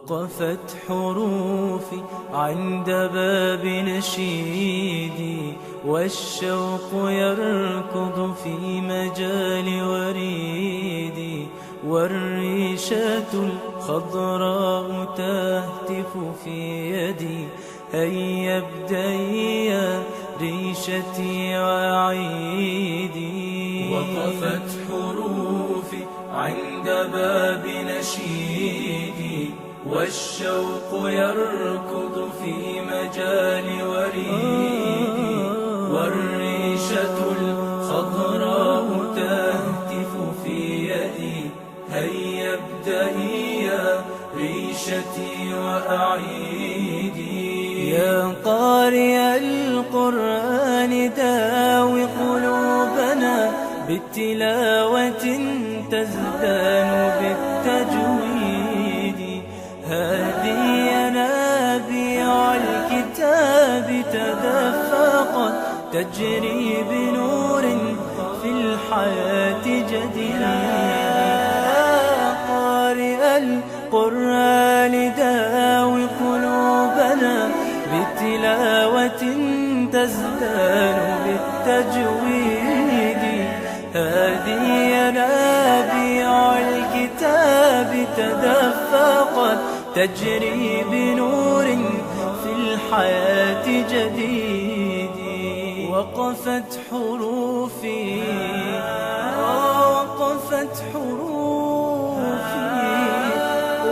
وقفت حروفي عند باب نشيدي، والشوق يركض في مجال وريدي، والريشة الخضراء تهتف في يدي. هيا ابدئي يا ريشتي وعيدي. وقفت حروفي عند باب نشيدي، والشوق يركض في مجال وريدي، والريشة الخضراء تهتف في يدي. هيا ابدئي يا ريشتي وأعيدي. يا قارئ القرآن داوي قلوبنا بالتلاوة تزدان بالتجويد. هذه ينابيع الكتاب تدفقت تجري بنور في الحياة جديد. قارئ القرآن داوي قلوبنا بتلاوة تزدان بالتجويد. هذه ينابيع الكتاب تدفقت تجري بنور في الحياة جديد. وقفت حروفي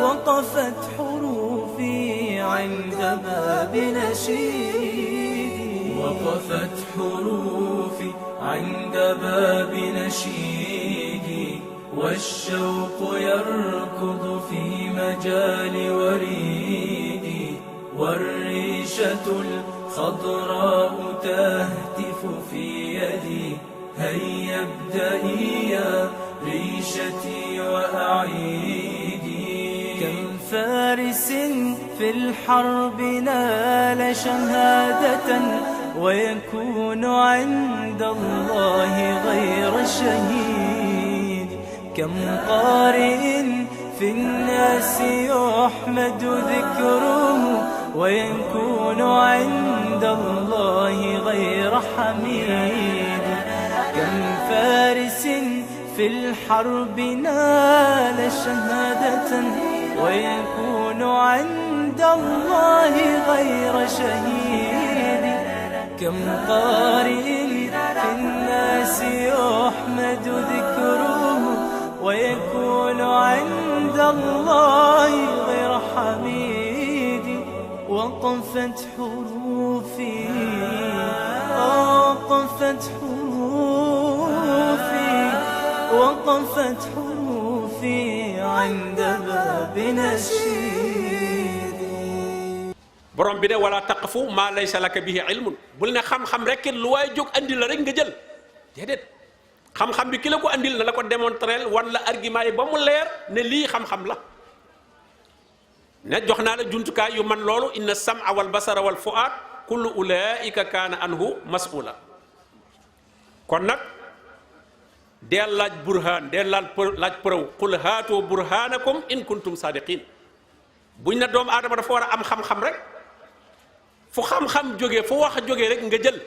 وقفت حروفي عند باب نشيدي. وقفت حروفي عند باب نشيدي، والشوق يركض في مجال وريدي، والريشة الخضراء تهتف في يدي. هيا ابدئي يا ريشتي وأعيدي. كم فارس في الحرب نال شهادة، ويكون عند الله غير شهيد. كم قارئ في الناس يحمد ذكره، ويكون عند الله غير حميد. كم فارس في الحرب نال شهادة، ويكون عند الله غير شهيد. كم قارئ في الناس يحمد ذكره، ويكون عند الله غير حميد. وقفت حروفي وقفت حروفي عند باب نشيدي. borom bi ne wala taqfu ma laysa laka bihi ilmun. bul ne xam-xam rek lu waay jóg andil la rek nga jël déedéet. xam-xam bi ki la ko andil na la ko démontrer wan la argument yi ba mu leer ne lii xam-xam la. ne jox naa la jumtukaay yu man loolu. inna sam'a wal basara wal fu'aad kullu ulaa'ika kaana anhu mas'uula. kon nag deel laaj burhaan deel laaj preuve qul haatu burhaanakum in kuntum saadiqiin. buñ na doomu aadama dafa war a am xam-xam rek fu xam-xam jógee fu wax jógee rek nga jël,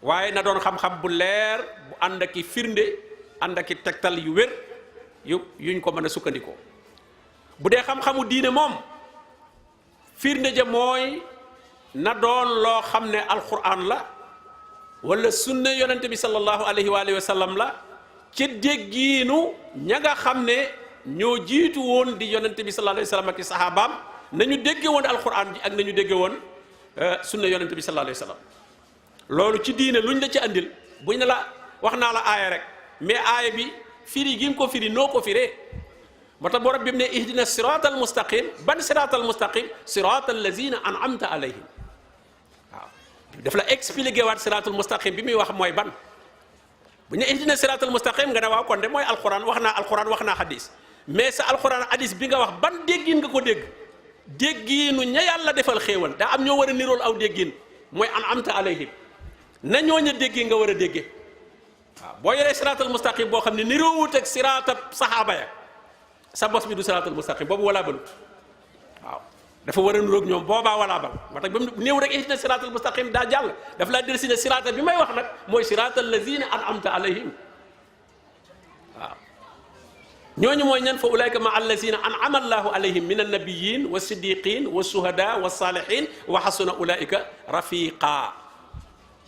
waaye na doon xam-xam bu leer bu ànd aki firnde ànd aki tegtal yu wér yuñ ko mën a sukkandikoo. bu dee xam-xamu diine moom firnde ja mooy na doon loo xam ne alquran la wala sunna yonente bi sallallahu alayhi wa alihi wa sallam la ci déggiinu ña nga xam ne ñoo jiitu woon di yonente bi sallallahu alayhi wa sallam ak i sahabaam nañu dégge woon alquran ji ak nañu dégge woon sunna yonente bi sallallahu alayhi wa sallam. loolu ci diine luñ la ci andil buñ ne la wax naa la aaya rek mais aaya bi firi gi ko firi noo ko firee. moo tax borom bi mu ne ihdina siraatal mustaqim. ban siraatal mustaqim? siraatal lazina an'amta alayhim. waaw daf la expliqué waat siraatul mustaqim bi muy wax mooy ban. bu ñu ne ihdina siraatal mustaqim nga ne waaw kon de mooy alquran wax naa hadis. mais sa alquran hadis bi nga wax ban déggin nga ko dégg. déggiinu ña yàlla defal xéewal daa am ñoo war a nirool aw déggin mooy an'amta alayhim. na ñooña déggee nga war a déggee. waaw boo yoree siraatal mustaqim boo xam ne niroowut ak siraatab saxaaba ya sa bos bi du siraatal mustaqim boobu wala balut. waaw dafa war a nuroog ñoom boobaa walaa bal moo tax ba mu néew rek ihdina siraatal mustaqim daa jàll daf laa del si ne siraatal bi may wax nag mooy siraatal lazina an'amta alayhim waaw ñooñu mooy ñan fa ulaika ma allazina an'ama allahu alayhim min annabiyin wa siddiqin wa suhada wa salihin wa hasuna ulaika rafiqa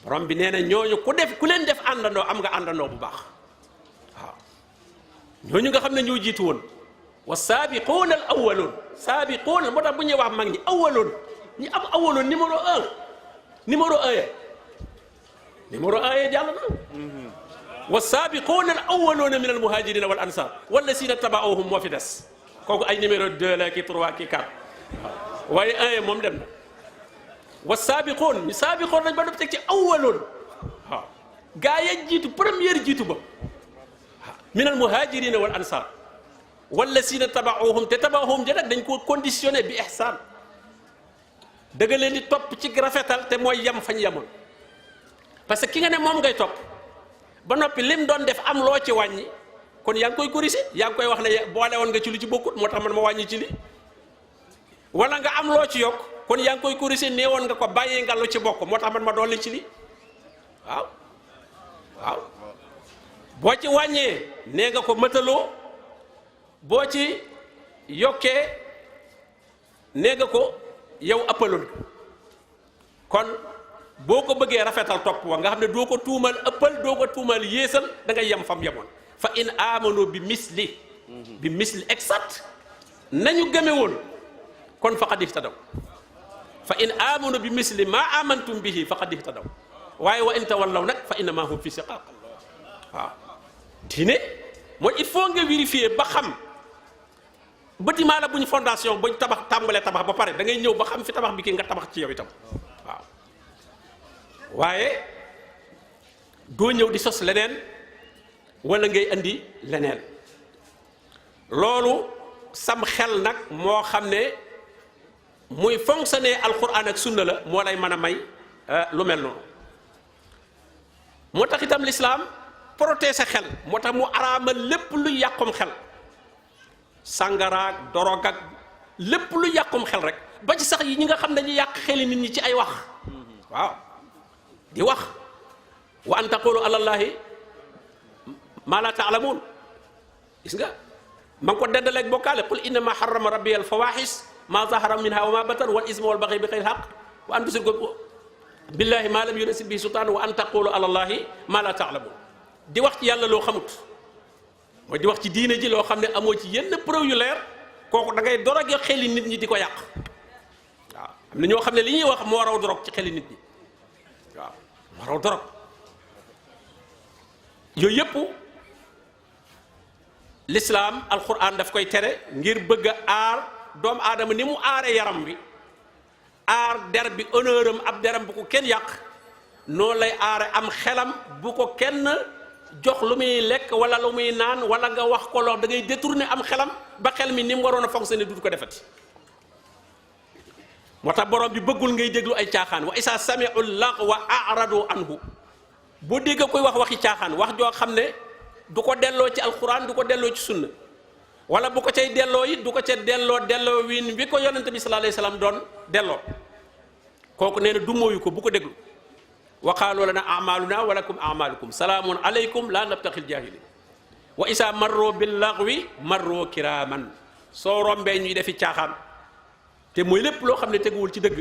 borom bi nee na ñooñu ku leen def àndandoo am nga àndandoo bu baax waaw ñooñu nga xam ne ñoo jiitu woon wa saabiquuna al awwaloon saabiquuna moo tax bu ñuy wax mag ñi awwaloon ñi am awwaloon numéro un numéro un jàll na wa saabiquuna al awwaloona min al muhajirina wal ansar wallazina tabaauhum moo fi des kooku ay numéro 2 la ki 3 ki 4 waaye un moom dem na wa saabiquun ñu saabiquun nañ ba def teg ci awwaloon waaw gaa ya jiitu première jiitu ba min al muhajirina wal ansar wallazina tabaauhum te tabaauhum ja nag dañ ko conditionné bi ihsaan dëgg leen di topp ci rafetal te mooy yem fañ yemoon parce que ki nga ne moom ngay topp ba noppi lim doon def am loo ci wàññi kon yaa ngi koy corriger yaa ngi koy wax ne boole woon nga ci lu ci bokkut moo tax man ma wàññi ci li wala nga am loo ci yokk kon yaa ngi koy corriger nee woon nga ko bàyyee nga lu ci bokk moo tax man ma dolli ci li waaw waaw boo ci wàññee nee nga ko mëtaloo boo ci yokkee nee nga ko yow ëppaloon kon boo ko bëggee rafetal topp wa nga xam ne doo ko tuumal ëppal doo ko tuumal yéesal da ngay yem fam yemoon fa in amanu bi misli exact nañu gëme woon kon faqad ihtadaw fa in amanu bi misli ma amantum bihi faqad ihtadaw waaye wa in tawallaw nag fa innama hum fi shiqaq waaw diine mooy il faut nga vérifier ba xam bâtiment la buñ fondation buñ tabax tàmbalee tabax ba pare da ngay ñëw ba xam fi tabax bi kii nga tabax ci yow itam waaw waaye doo ñëw di sos leneen wala ngay andi leneen loolu sam xel nag moo xam ne muy fonctionner alquran ak sunna la moo lay mën a may lu mel noonu moo tax itam l'islam protéger xel moo tax mu araamal lépp lu yàqum xel sàngaraak dorog ak lépp lu yàqum xel rek ba ci sax yi ñi nga xam ne ñu yàq xeli nit ñi ci ay wax waaw di wax wa an taqulu ala llahi ma la taalamuun gis nga ma ngi ko dendaleeg bokkaale qul innama harrama rabbi al fawahis ma zahara minha wa ma batan wal isma wal baghi bi xayri haqq wa an tusriku billahi ma lam yunzil bihi sultaan wa an taqulu ala llahi ma la taalamuun di wax ci yàlla loo xamut mooy di wax ci diine ji loo xam ne amoo ci yenn preuve yu leer kooku da ngay dorog xeli nit ñi di ko yàq waaw am na ñoo xam ne li ñuy wax moo raw dorog ci xeli nit ñi waaw moo raw dorog yooyu yëpp l'islam alquran daf koy tere ngir bëgg a aar doomu aadama ni mu aaree yaram bi aar der bi honneur am ab deram bu ko kenn yàq noonu lay aare am xelam bu ko kenn jox lu muy lekk wala lu muy naan wala nga wax ko loo da ngay détourner am xelam ba xel mi ni mu waroon a fonctionner du ko defati moo tax borom bi bëggul ngay déglu ay caaxaan wa isa sami'u lagwa a'radu anhu boo dégg koy wax waxi caaxaan wax joo xam ne du ko delloo ci alquran du ko delloo ci sunna wala bu ko cay delloo it du ko ca delloo wiin bi ko yonente bi sallallahu alayhi wasallam doon delloo kooku nee na du mooyu ko bu ko déglu wa qaalu lana a'maluna wa lakum a'malukum salaamun alaykum la nabtaxil jaahilin wa isa marro bil lagwi marro kiraman soo rombee ñuy defi caaxaan te mooy lépp loo xam ne teguwul ci dëgg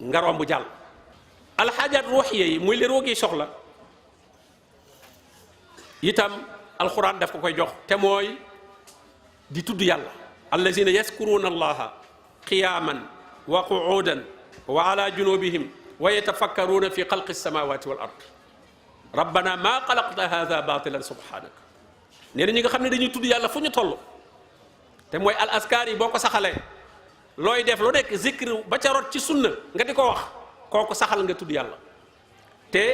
nga romb jàll alxaajaat ruuxiya yi muy li roogi soxla itam alquran daf ko koy jox te mooy di tudd yàlla allazina yaskuruna allaha qiyaman wa qu'udan wa ala junubihim wa yatafakkaruna fi xalqi samawati wal ard rabbana ma xalaqta hadha batilan subhanak nee na ñi nga xam ne dañuy tudd yàlla fu ñu toll te mooy al askar yi boo ko saxalee looy def lu nekk zikr ba ca rot ci sunna nga di ko wax kooku saxal nga tudd yàlla te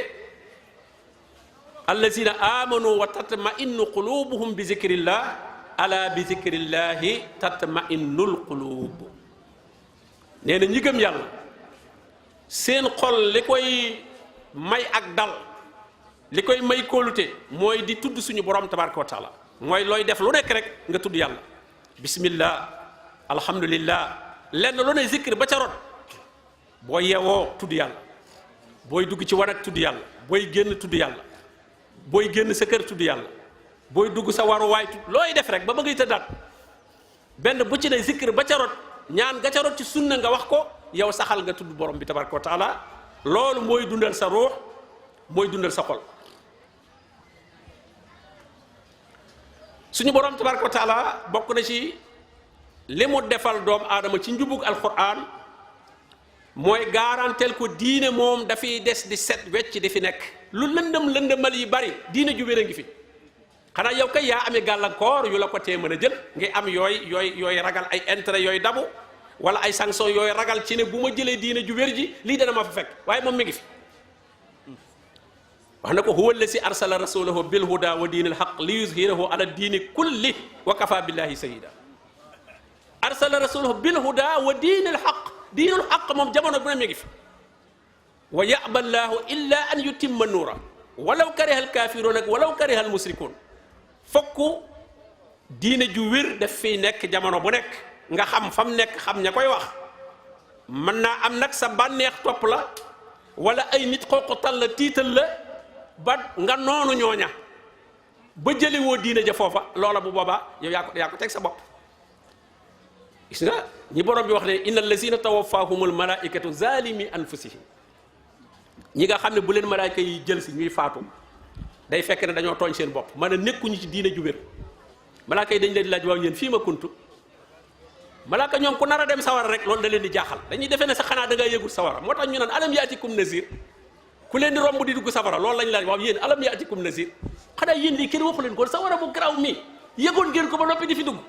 allazina amanu wa tatma'innu qulubuhum bi zikrillah ala bi zikrillahi tatma'innul qulub nee na ñi gëm yàlla seen xol li koy may ak dal li koy may kóolute mooy di tudd suñu borom tabaraka wa taala mooy looy def lu nekk rek nga tudd yàlla bismillah alhamdulillah lenn lu ne zikr ba ca rot boo yeewoo tudd yàlla booy dugg ci wanag tudd yàlla booy génn tudd yàlla booy génn sa kër tudd yàlla booy dugg sa waruwaay looy def rek ba ba ngay tëddaat benn bu ci ne zikr ba ca rot ñaan ga ca rot ci sunna nga wax ko yow saxal nga tudd borom bi tabaraka wa taala loolu mooy dundal sa ruux mooy dundal sa xol suñu borom tabaraka wa taala bokk na ci li mu defal doomu aadama ci njubug alquran mooy garanteel ko diine moom dafay des di set wecc di fi nekk lu lëndëmal yi bari diine ju wér a ngi fi xanaa yow kay yaa amee gàllankoor yu la ko tee mën a jël ngay am yooy ragal ay intérêt yooyu dabu wala ay sanction yooyu ragal ci ne bu ma jëlee diine ju wér ji lii dana ma fa fekk waaye moom mi ngi fi wax na ko huwa allazi arsala rasulahu bil huda wa diinil haqq li yuzhirahu ala diini kulli wa kafa billahi sayida arsala rasulahu bil huda wa diinil haqq diinul haqq moom jamono bu ne mi ngi fi wa ya'ba llaahu illa an yutimma nuura walaw kariha al kaafiruun ak walaw kariha al musrikuun fokk diine ju wér daf fiy nekk jamono bu nekk nga xam fam nekk xam ña koy wax mën naa am nag sa bànneex topp la wala ay nit xoqatal la tiital la ba nga noonu ñooña ba jëli woo diine ja foofa loola bu boobaa yow yaa ko teg sa bopp gis nga ñi borom bi wax ne inna allazina tawaffahumul malaikatu zalimi anfusihim ñi nga xam ne bu leen malaayka yi jël si ñuy faatu day fekk ne dañoo tooñ seen bopp man a nekkuñu ci diine ju wér malaaka yi dañ leen di laaj waaw yéen fii ma kuntu malaaka ñoom ku nar a dem sawara rek loolu da leen di jaaxal dañuy defee ne sa xanaa da ngaa yëgul sawara moo tax ñu naan alam yaatikum nazir ku leen di romb di dugg safara loolu lañ laaj waaw yéen alam yaatikum nazir xanaa yéen lii kenn waxu leen ko sawara bu garaaw mi yëgoon ngeen ko ba noppi di fi dugg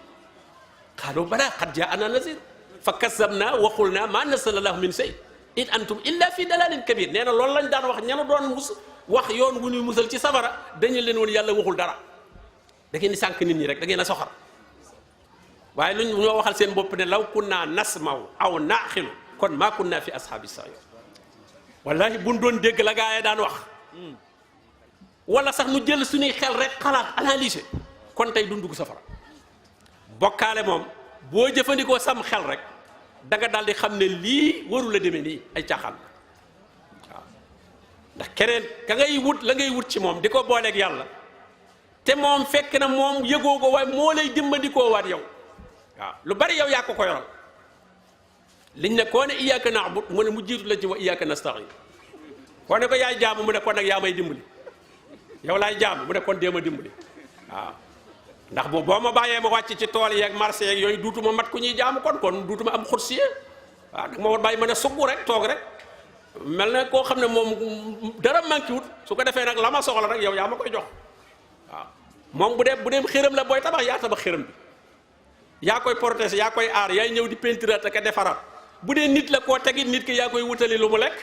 xaaloo balaa qad jaa'anaa nazir fa kazzabnaa wa qulnaa maa nazzala llaahu min shay in antum illa fi dalalin kabir nee na loolu lañ daan wax ñanu doon wax yoon wu ñuy musal ci safara dañu leen woon yàlla waxul dara da ngeen di sànq nit ñi rek da ngeen a soxar waaye luñ ñoo waxal seen bopp ne law kunna nasmaw aw naaxilu kon maa kunna fi ashaabi sa'iir wallahi buñ doon dégg la gaa yi daan wax wala sax nu jël suñuy xel rek xalaat analyser kon tey duñ dugg safara bokkaale moom boo jëfandikoo sam xel rek da nga daal di xam ne lii waru la demee nii ay caaxaan waaw ndax keneen ka ngay wut la ngay wut ci moom di ko booleeg yàlla te moom fekk na moom yëgoo ko waaye moo lay dimbandikoo waat yow waaw lu bari yow yaa ko yoral liñ ne koo ne iyyaka na'bud mu ne mu jiitu la ci wa iyyaka nasta'in koo ne ko yaay jaamu mu ne kon nag yaa may dimbali yow laay jaamu mu ne kon dee ma dimbali waaw ndax boo ma bàyyee ma wàcc ci tool yeeg marché yeeg yooyu duutuma mat ku ñuy jaamu kon duutuma am xursiye waaw da ma war bàyyi ma ne sugg rek toog rek mel na koo xam ne moom dara manqué wut su ko defee nag la ma soxla rek yow yaa ma koy jox waaw moom bu dee xëram la booy tabax yaa tabax xëram bi yaa koy protéger yaa koy aar yaay ñëw di peinture ak a defaraat bu dee nit la koo tegit nit ki yaa koy wutali lu mu lekk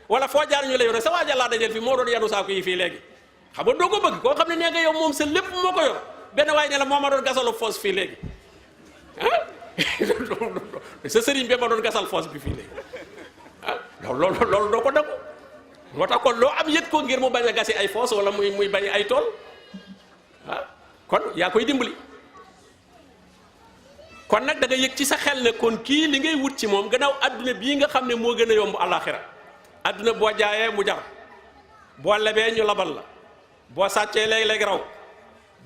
wala foo jaar ñu la yor sa waajal laa dajal fii moo doon yanu saako yi fii léegi xam nga doo ko bëgg koo xam ne nee nga yow moom sa lépp moo ko yor benn waay ne la moo ma doon gasalu foos fii léegi ah sa sëriñ bi ma doon gasal foos bi fii léegi ah loolu doo ko nangu moo tax kon loo am yët ko ngir mu bañ a gasi ay foos wala muy bañ ay tool ah kon yaa koy dimbali kon nag da nga yëg ci sa xel ne kon kii li ngay wut ci moom gannaaw adduna bii nga xam ne moo gën a yomb àllaaxira adduna boo jaayee mu jar boo lebee ñu labal la boo sàccee léeg-léeg raw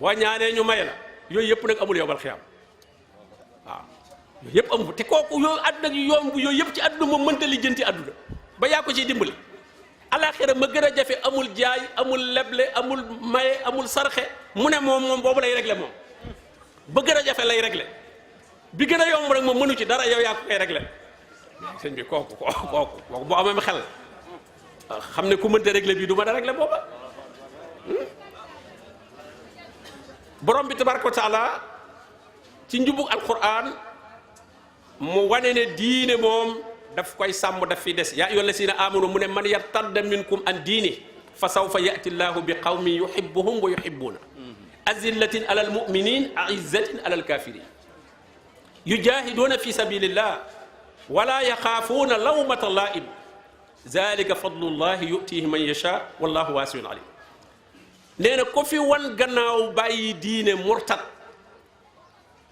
boo ñaanee ñu may la yooyu yëpp nag amul yowbal xiyaam waaw yooyu yëpp amul te kooku yooyu adduna gi yomb yooyu yëpp ci adduna moom mënta lijjanti adduna ba yaa ko ciy dimbali àllaaxira ma gën a jafe amul jaay amul leble amul maye amul sarxe mu ne moom boobu lay réglé moom ba gën a jafe lay réglé bi gën a yomb rek moom mënu ci dara yow yaa ko koy réglé sëñ bi kooku boo amee xel xam ne ku mënta réglé bii du ma da réglé booba borom bi tabaraka wa taala ci njubug alquran mu wane ne diine moom daf koy sàmm daf fi des yaa ayyuhal lazina amanu mu ne man yartadda minkum an diini fa sawfa ya'ti llahu bi qawmin yuhibbuhum wa yuhibbuuna azillatin alal mu'minin a'izzatin alal kafirin yujahiduuna fi sabilillah wala yaxaafuuna lawmata laa'im zalika fadlullahi yu'tihi man yasha wallahu waasi'un alim nee na ko fi wan gannaaw bàyyi diine murtad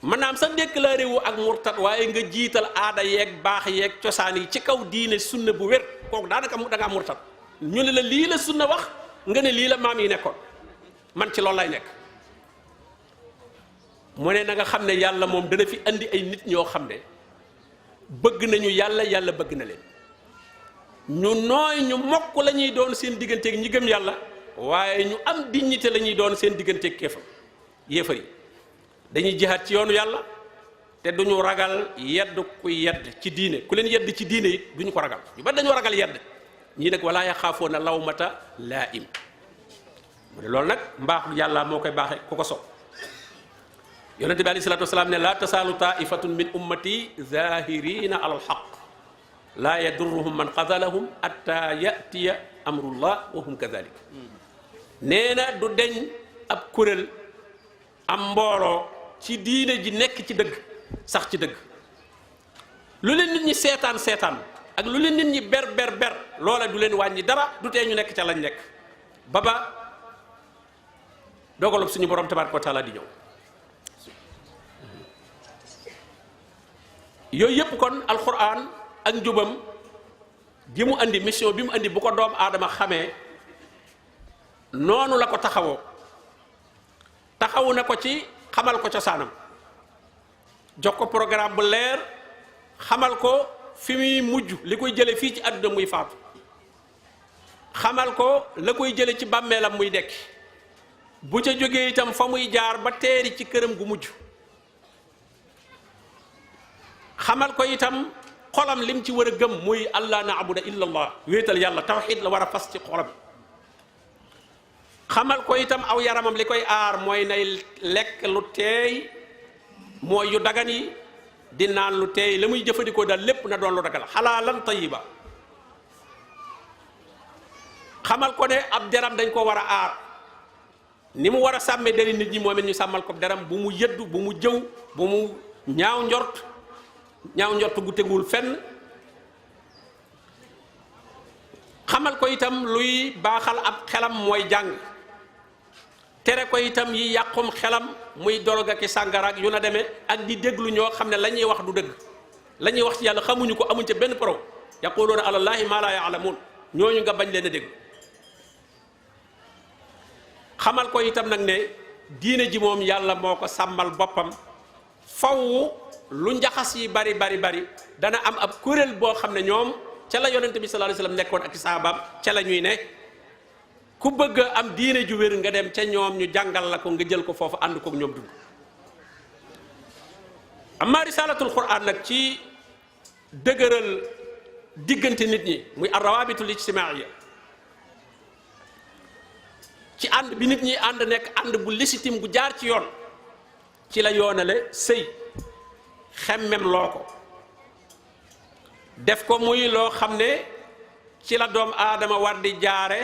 maanaam sax déclaré wu ak murtad waaye nga jiital aada yeeg baax yeeg cosaan yi ci kaw diine sunna bu wér kooku daanaka da ngaa murtad ñu ne la lii la sunna wax nga ne lii la maam yi nekkoon man ci loolu lay nekk. mu ne na nga xam ne yàlla moom dana fi andi ay nit ñoo xam ne bëgg nañu yàlla bëgg na leen ñu nooy ñu mokk la ñuy doon seen digganteeg ñi gëm yàlla waaye ñu am dignité la ñuy doon seen digganteeg kéefar yéefar yi dañuy jihaat ci yoonu yàlla te duñu ragal yedd ku yedd ci diine ku leen yedd ci diine it duñu ko ragal ñu bari dañoo ragal yedd ñii nag wala yaxaafoona lawmata laa'im mu ne loolu nag mbaaxu yàlla moo koy baaxee ku ko so yonente bi alayhi salaatu wasalaam ne laa tasaalu taifatun min ummati zahirina ala alxaq laa yadurruhum man xazalahum atta yatiya amrullah wa hum kadalik nee na du deñ ab kuréel am mbooloo ci diine ji nekk ci dëgg sax ci dëgg lu leen nit ñi seetaan ak lu leen nit ñi ber loola du leen wàññi dara du tee ñu nekk ca lañ nekk baba dogalub suñu borom tabaaraka wa taala di ñëw yooyu yëpp kon alquran ak njubam gi mu andi mission bi mu andi bu ko doom aadama xamee noonu la ko taxawu na ko ci xamal ko cosaanam jox ko programme bu leer xamal ko fi muy mujj li koy jële fii ci àdduna muy faatu xamal ko la koy jële ci bàmmeelam muy dekki bu ca jógee itam fa muy jaar ba teeri ci këram gu mujj xamal ko itam xolam lim ci war a gëm muy allah naabuda illa allah wéetal yàlla tawxid la war a fas ci xolam xamal ko itam aw yaramam li koy aar mooy nay lekk lu teey mooy yu dagan yi di naan lu teey la muy jëfandikoo daal lépp na doon lu dagal xalaalan tayiba xamal ko ne ab deram dañ ko war a aar ni mu war a sàmmee deri nit ñi moom it ñu sàmmal ko deram bu mu yëddu bu mu jëw bu mu ñaaw njort gu teguwul fenn xamal ko itam luy baaxal ab xelam mooy jàng tere ko itam yi yàqum xelam muy dorog ak sàngara ak yu na demee ak di déglu ñoo xam ne la ñuy wax du dëgg la ñuy wax ci yàlla xamuñu ko amuñ ca benn pro yaquluuna alallaahi maa laa yaalamuun ñooñu nga bañ leen a dégg xamal ko itam nag ne diine ji moom yàlla moo ko sàmmal boppam faw lu njaxas yi bari dana am ab kuréel boo xam ne ñoom ca la yonente bi sallallahu alayhi wasallam nekkoon ak saabaam ca la ñuy ne ku bëgg am diine ju wér nga dem ca ñoom ñu jàngal la ko nga jël ko foofu ànd kook ñoom dund amma risalatul quran nag ci dëgëral diggante nit ñi muy arrawabitul ijtimaiya ci ànd bi nit ñi ànd nekk ànd bu légitime bu jaar ci yoon ci la yoonale sëy xemmem loo ko def ko muy loo xam ne ci la doom aadama war di jaare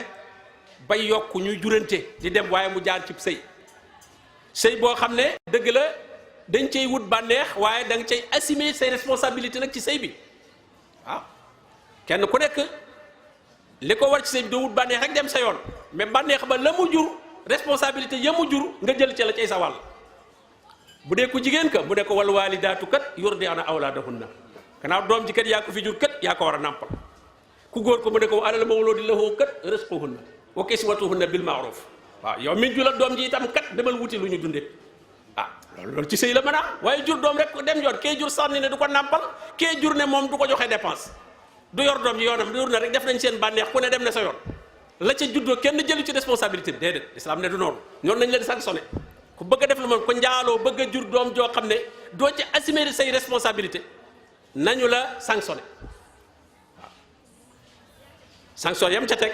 ba yokk ñuy jurante di dem waaye mu jaar ci sëy boo xam ne dëgg la dañ cay wut bànneex waaye da nga cay assumer say responsabilité nag ci sëy bi waaw kenn ku nekk li ko war ci sëy bi doo wut bànneex rek dem sa yoon mais bànneex ba la mu jur responsabilité ya mu jur nga jël ca la cay sa wàll bu dee ku jigéen ka mu ne ko wal waalidaatu kat yurdi'na awlaadahunna gannaaw doom ji kat yaa ko fi jur kat yaa ko war a nàmpal ku góor ko mu ne ko alal mawluudi lahu kat rizquhunna wa kiswatuhunna bil ma'ruf waaw yow mi jula doom ji itam kat demal wuti lu ñu dundee loolu ci sëy la mën a waaye jur doom rek dem yoon kee jur sànni ne du ko nàmpal kee jur ne moom du ko joxe dépense du yor doom ji yoonam jur na rek def nañ seen bànneex ku ne dem na sa yoon la ca juddoo kenn jëlu ci responsabilité déedéet islam ne du noonu ñoonu nañ leen sanctionné ku bëgg a def lu moom ko njaaloo bëgg a jur doom joo xam ne doo ci assumer say responsabilité nañu la sanctionné waaw sanction yam ca teg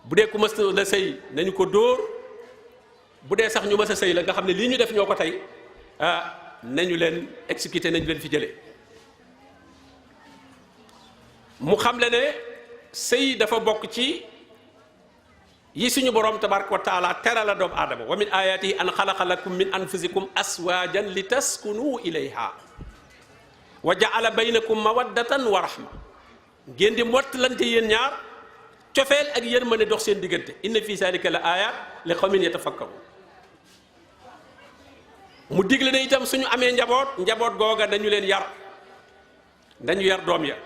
bu dee ku mës la sëy nañu ko dóor bu dee sax ñu mës a sëy la nga xam ne lii ñu def ñoo ko tey nañu leen exécuté nañu leen fi jëlee mu xam le ne sëy dafa bokk ci yi suñu borom tabaraka wa taala tera la doomu aadama wa min ayatihi an xalaqa lakum min anfusikum aswajan li taskunu ilayha wa jaala baynakum mawaddatan wa rahma ngeen di mottalante yéen ñaar cofeel ak yërmande dox seen diggante inna fi zalika la ayat li qawmin yatafakkarun mu digle ne itam suñu amee njaboot googa dañu leen yar dañu yar doom ya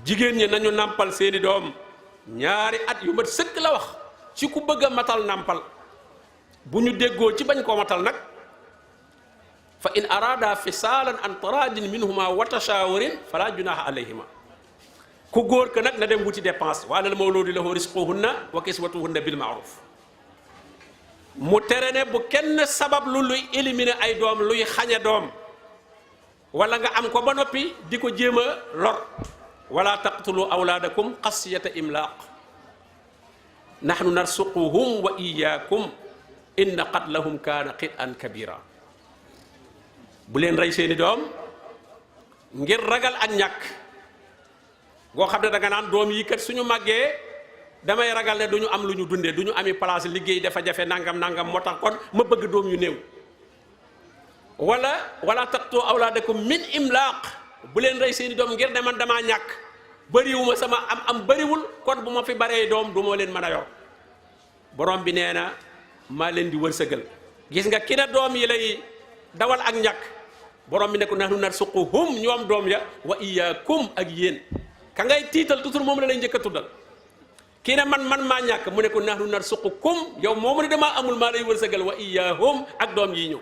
jigéen ñi nañu nàmpal seeni doom ñaari at yu mat sëkk la wax ci ku bëgg a matal nàmpal bu ñu déggoo ci bañ koo matal nag fa in arada fisaalan an taradin minhuma wa tashawurin fala junaha alayhima ku góor ka nag na dem wuti dépense wa alal mawludi lahu risquhunna wa kiswatuhunna bil ma'ruf mu tere ne bu kenn sabab lu luy éliminer ay doom luy xañe doom wala nga am ko ba noppi di ko jéem a lor wala taqtulu awlaadakum xasiyata imlaaq nahnu narsuquhum wa iyaakum inna qatlahum kaana xitan kabira bu leen rey seeni doom ngir ragal ak ñàkk goo xam ne da nga naan doom yi kat suñu màggee damay ragal ne du ñu am lu ñu dundee du ñu ami place liggéey dafa jafe nangam moo tax kon ma bëgg doom yu néew wala taqtulu awlaadakum min imlaaq bu leen rey seeni doom ngir ne man damaa ñàkk bëriwuma sama am bëriwul kon bu ma fi baree doom du ma leen mën a yor borom bi nee na maa leen di wërsëgal gis nga ki ne doom yi lay dawal ak ñàkk borom bi ne ko nahnu narsuquhum ñoom doom ya wa iyaakum ak yéen ka ngay tiital toujours moom la lay njëkk a tuddal kii ne man maa ñàkk mu ne ko nahnu narsuqukum yow moomu ne damaa amul maa lay wërsëgal wa iyaahum ak doom yi ñëw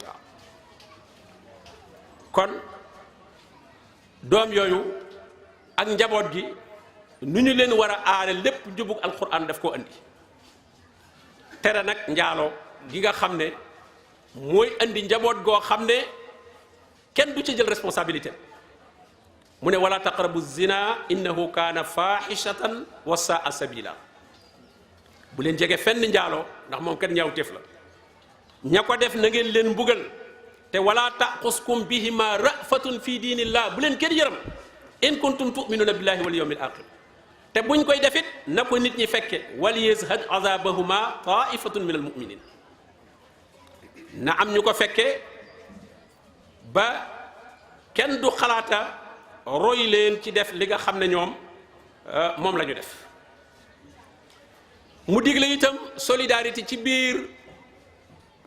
waaw kon doom yooyu ak njaboot gi nu ñu leen war a aare lépp njubug alquran daf ko andi tere nag njaaloo gi nga xam ne mooy andi njaboot goo xam ne kenn du ci jël responsabilité mu ne wala taqrabu zina innahu kaana fahishatan wa saa sabila bu leen jege fenn njaaloo ndax moom kat ñaawteef la ña ko def na ngeen leen mbugal te wala taquskum bihima rafatun fi diinillah bu leen kenn yëram in kuntum tuminuna billahi wal yawmil axir te buñ koy defit na ko nit ñi fekke wal yashhad azabahuma taifatun min al muminin na am ñu ko fekke ba kenn du xalaata roy leen ci def li nga xam ne ñoom moom la ñu def mu digle itam solidarité ci biir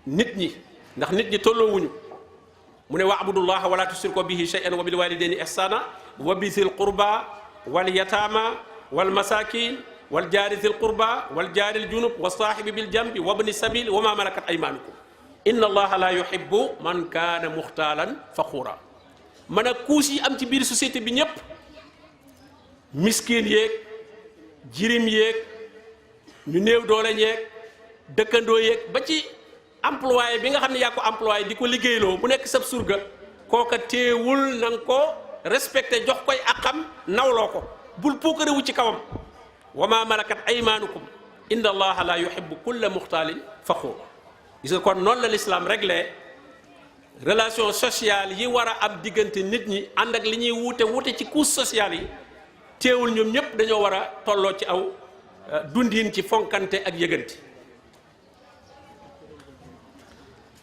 nit ñi ndax nit ñi tolloowuñu mu ne wa'budullaha wala tusriku bihi shay'an wa bil walidayni ihsana wa bi zil qurba wal yatama wal masakin wal jaari zil qurba wal jaari al junub wa saahibi bil jambi wa ibni sabil wa ma malakat aymanukum inna allaha la yuhibbu man kaana muxtaalan faxuura mën a kuus yi am ci biir société bi ñëpp miskin yeeg jirim yeeg ñu néew doole ñeeg dëkkandoo yeeg ba ci employé bi nga xam ne yaa ko employé di ko liggéeyloo mu nekk sab surga kooka teewul na nga ko respecté jox koy akam nawloo ko bul puukarewu ci kawam wa ma malakat aymaanukum inna allaha la yuhibbu kulla muxtaalin faxuur gis nga kon noonu la l'islam réglé relation sociale yi war a am diggante nit ñi ànd ak li ñuy wuute ci couche sociale yi teewul ñoom ñëpp dañoo war a tolloo ci aw dundin ci fonkante ak yëgante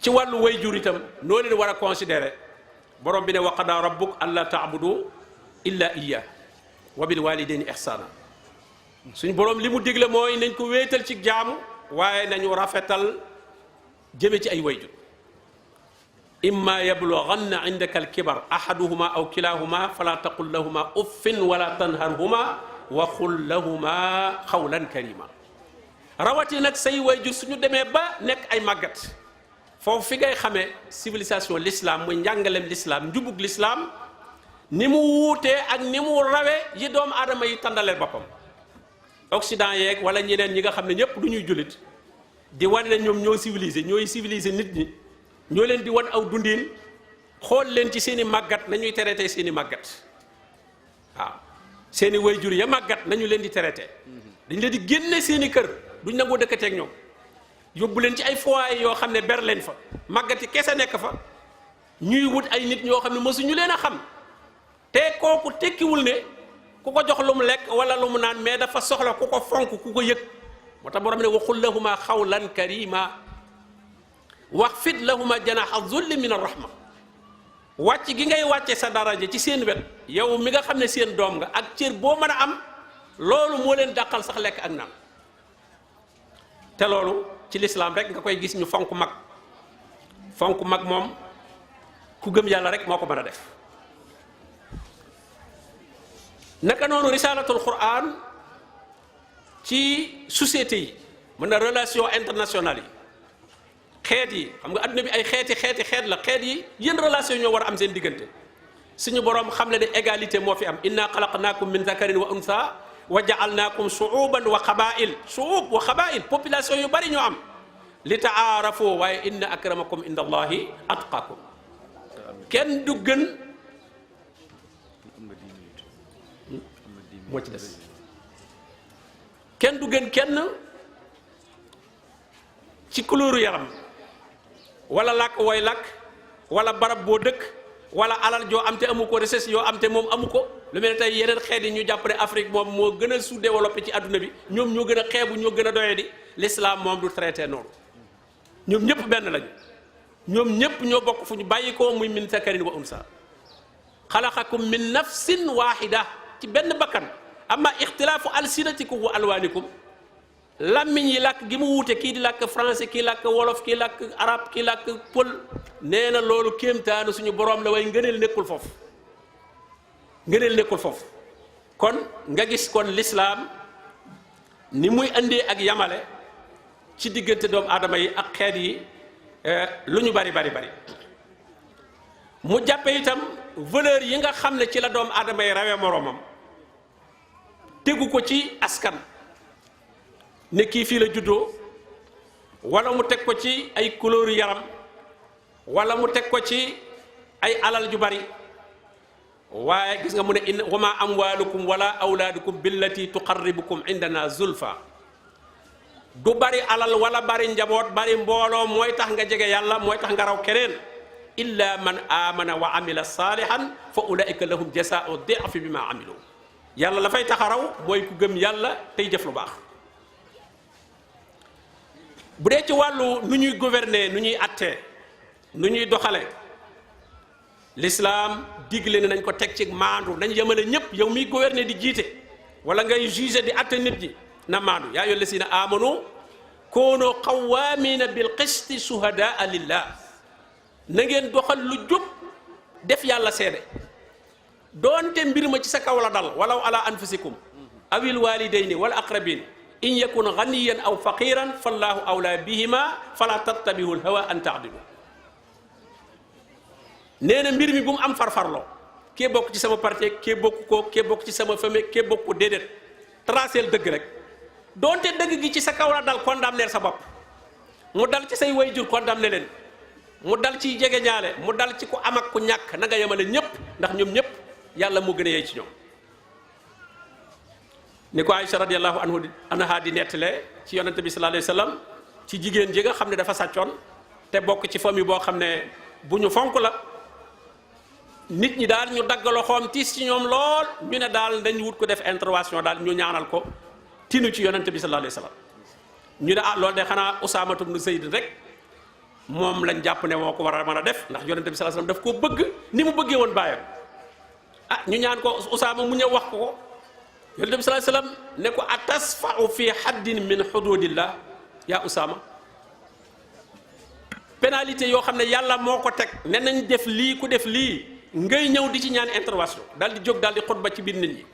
ci wàllu wayjur itam noo leen war a considérer borom bi ne wa qadaa rabbuk alla taabudu illa iya wa bil walidayni ihsana suñ borom li mu digle mooy nañ ko wéetal ci jaamu waaye nañu rafetal jëme ci ay wayjur imma yablughanna indaka alkibar ahaduhuma aw kilahuma fala taqul lahuma uffin wala tanharhuma wa qul lahuma qawlan karima rawati nag say wayjur suñu demee ba nekk ay màggat foofu fi ngay xamee civilisation l'islam muy njàngaleem l'islam njubug l'islam ni mu wuutee ak ni mu rawee yi doomu aadama yi tàndaleel boppam occident yeeg wala ñeneen ñi nga xam ne ñëpp du ñuy jullit di wane ne ñoom ñooy civilisé nit ñi ñoo leen di wan aw dundin xool leen ci seen i màggat nañuy traité seen i màggat waaw seen i wayjur ya màggat nañu leen di traité dañ leen di génne seen i kër duñ nangoo dëkkateeg ñoom yóbbu leen ci ay foyer yoo xam ne ber leen fa màggati kese nekk fa ñuy wut ay nit ñoo xam ne mësuñu leen a xam te kooku tekkiwul ne ku ko jox lu mu lekk wala lu mu naan mais dafa soxla ku ko fonk ku ko yëg moo tax borom ne waxul lahuma xawlan karima waxfid lahuma janaha zulli min arrahma wàcc gi ngay wàcce sa daraja ci seen wet yow mi nga xam ne seen doom nga ak cër boo mën a am loolu moo leen dàqal sax lekk ak naan te loolu ci lislaam rek nga koy gis ñu fonk mag moom ku gëm yàlla rek moo ko mën a def. naka noonu risalatul quran ci société yi mën na relation internationale yi xeet yi xam nga adduna bi ay xeet la xeet yi yéen relation ñoo war a am seen diggante suñu borom xam le ne égalité moo fi am inna xalaqnaakum min zakarin wa unsa wa ja'alnaakum shu'uban wa qabaa'il shu'ub wa qabaa'il population yu bari ñoo am li ta'aarafu waaye inna akramakum inda allahi atqaakum kenn du gën moo ci des kenn du gën kenn ci couleur yaram wala làkk wooy làkk wala barab boo dëkk wala alal joo am te amu ko richesse yoo am te moom amu ko lu mel ne tey yeneen xeet yi ñu jàpp ne Afrique moom moo gën a sous-développé ci adduna bi ñoom ñoo gën a xeebu ñoo gën a doye di l'islam moom du traité noonu ñoom ñëpp benn lañu ñoom ñëpp ñoo bokk fu ñu bàyyi ko muy min zakarin wa unsa xalaqakum min nafsin waahida ci benn bakkan amma ixtilaafu alsinatikum wa alwaanikum làmmiñ yi làkk gi mu wuute kii di làkk français kii làkk wolof kii làkk arab kii làkk pël nee na loolu kéemtaanu suñu borom la way ngëneel nekkul foofu kon nga gis kon lislaam ni muy andee ak yamale ci diggante doomu aadama yi ak xeet yi lu ñu bari mu jàppe itam valeur yi nga xam ne ci la doomu aadama yi rawee moroomam tegu ko ci askan ne kii fii la juddoo wala mu teg ko ci ay couleur yaram wala mu teg ko ci ay alal ju bari waaye gis nga mu ne in wa ma amwalukum wala awlaadukum billati tuqarribukum indana zulfa du bari alal wala bari njaboot bari mbooloo mooy tax nga jege yàlla mooy tax nga raw keneen illa man amana wa amila salihan fa ulaika lahum jasaa'u di'fi bima amilu yàlla la fay tax a raw mooy ku gëm yàlla tey jëf lu baax. bu dee ci wàllu nu ñuy gouverner nu ñuy attee nu ñuy doxale l'islam digle ne nañ ko teg ci maandu nañ yemale ñëpp yow miy gouverner di jiite wala ngay juger di atte nit ñi na maandu yaa ayyuhal lazina amanu koonoo qawwaamina bil qisti shuhadaa lillah na ngeen doxal lu jub def yàlla seede doonte mbir ma ci sa kaw la dal walaw ala anfusikum awil walidayni wal aqrabin in yakun ganiyan aw faqiran fallahu awla bihima fala tattabihu lhawa an taadilu nee na mbir mi bu mu am farfarloo kee bokk ci sama parti kee bokk ko kee bokk ci sama famille kee bokk ko déedéet traceel dëgg rek doonte dëgg gi ci sa kaw la dal condamner sa bopp mu dal ci say wayjur condamner leen mu dal ci jege ñaale mu dal ci ku am ak ku ñàkk na nga yemale ñëpp ndax ñoom ñëpp yàlla moo gën a yey ci ñoom ni ko Aïcha radiyallahu anha di nettale ci yonente bi sallallahu alayhi wa sallam ci jigéen ji nga xam ne dafa sàccoon te bokk ci famille boo xam ne bu ñu fonk la nit ñi daal ñu dagg loxoom tiis ci ñoom lool ñu ne daal dañ wut ko def intervention daal ñu ñaanal ko tinu ci yonente bi sallallahu alayhi wa sallam ñu ne loolu de xanaa Usaama ibn Zayd rek moom lañ jàpp ne moo ko war a mën a def ndax yonente bi sallallahu alayhi wa sallam daf koo bëgg ni mu bëggee woon baayam ñu ñaan ko Usaama mu ñëw wax ko yonent bi sallallahu alayhi wasallam ne ko atasfa'u fi haddin min hududillah yaa Usaama pénalité yoo xam ne yàlla moo ko teg ne nañ def lii ku def lii ngay ñëw di ci ñaan intervention daal di jóg daal di xutba ci biir nit ñi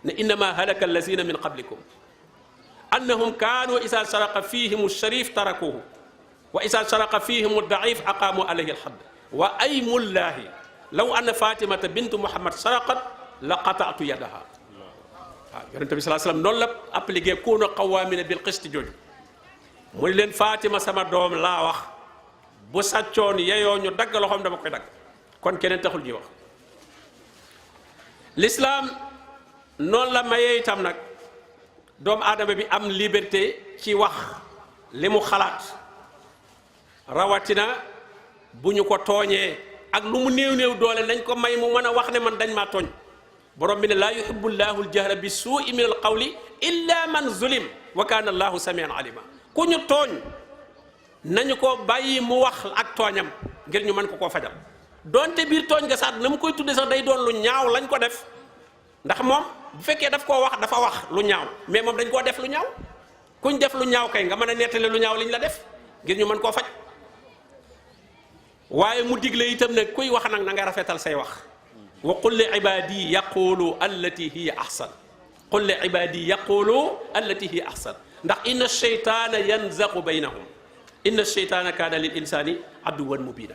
ne innama halaka allazina min qablikum annahum kaanu isa saraqa fihim sharif tarakuhu wa isa saraqa fihim daif aqaamu alayhi alhadd wa aymullahi law anna fatimata bintu muhammad saraqat la qata'tu yadaha waaw yonente bi sallallahu alayhi wasallam noonu la appliqué kuunu qawwaamina bil qist jooju mu ne leen Fatima sama doom laa wax bu sàccoon yeyoo ñu dagg loxoom dama koy dagg kon keneen taxul ñuy wax l'islam noonu la mayee itam nag doomu aadama bi am liberté ci wax li mu xalaat rawatina bu ñu ko tooñee ak lu mu néew doole nañ ko may mu mën a wax ne man dañ maa tooñ borom bi ne laa yuhibbu llahu ljahra bi suui min al qawli illa man zulim wa kaana allahu samian alima ku ñu tooñ nañu ko bàyyi mu wax ak tooñam ngir ñu mën ko koo fajal donte biir tooñ nga sax na mu koy tudde sax day doon lu ñaaw lañ ko def ndax moom bu fekkee daf koo wax dafa wax lu ñaaw mais moom dañ koo def lu ñaaw kuñ def lu ñaaw kay nga mën a nettali lu ñaaw liñ la def ngir ñu mën koo faj waaye mu digle itam ne kuy wax nag na nga rafetal say wax wa qul li ibadi yaqulu allati hiya ahsan qul li ibadi yaqulu allati hiya ahsan ndax inna sheytaana yanzaqu baynahum inna sheytaana kaana lil insani aduwan mubina